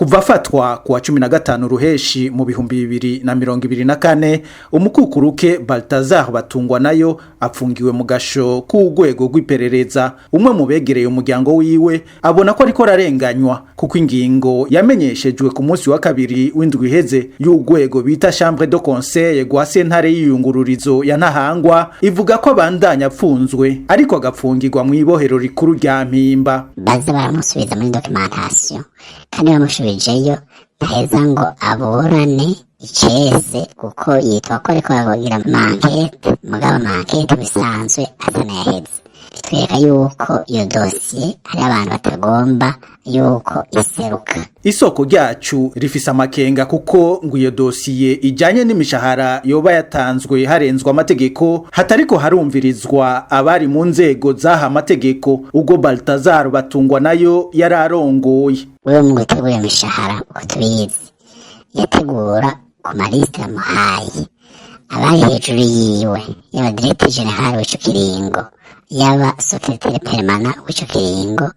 kuva afatwa kuwa 15 ruheshi mu 2024 umukukuruke Balthazar Batungwa nayo apfungiwe mu gasho k'urwego rw'iperereza. Umwe mu begereye umuryango wiwe abona ko ariko ararenganywa kuko ingingo yamenyeshejwe ku munsi wa kabiri w'indwi iheze y'urwego bita Chambre de Conseil gwa sentare y'iyungururizo ya Ntahangwa ivuga ko abandanya apfunzwe ariko agapfungirwa mu ibohero rikuru rya Mpimba. Baza baramusubiza muri documentation kandi bamushubijeyo ntaheza ngo aburane icese kuko yitwa ko ariko aragira mankete mugabo mankete bisanzwe atana yaheze. Bitwereka yuko iyo dosiye hari abantu batagomba yuko iseruka. Isoko ryacu rifise amakenga kuko ngo iyo dosiye ijanye n'imishahara yoba yatanzwe harenzwa amategeko hatariko harumvirizwa abari mu nzego zaha amategeko ubwo Balthazar Batungwa nayo yararongoye. Wewe mu gutegura imishahara uko tubizi yategura ku maliste yamuhaye abari hejuru yiwe yaba directeur general w'ico kiringo yaba secrétaire permanent w'ico kiringo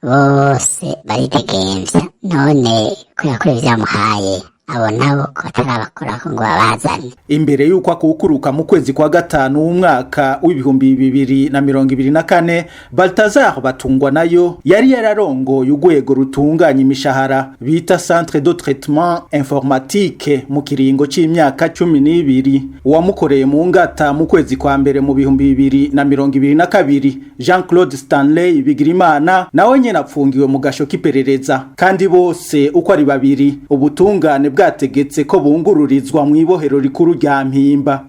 bose baridegemvya none kubera ivyamuhaye abo nabo ko batarabakorako ngo babazane. Imbere yuko akukuruka mu kwezi kwa gatanu w'umwaka w'2024 Balthazar Batungwa nayo yari yararongoye urwego rutunganya imishahara bita Centre de Traitement Informatique mu kiringo c'imyaka 12. Uwamukoreye mu ngata mu kwezi kwa mbere mu 2022 Jean-Claude Stanley Bigirimana nawe nyene apfungiwe mu gasho k'iperereza kandi bose uko ari babiri ubutungane bwategetse ko bungururizwa mu ibohero rikuru rya Mpimba.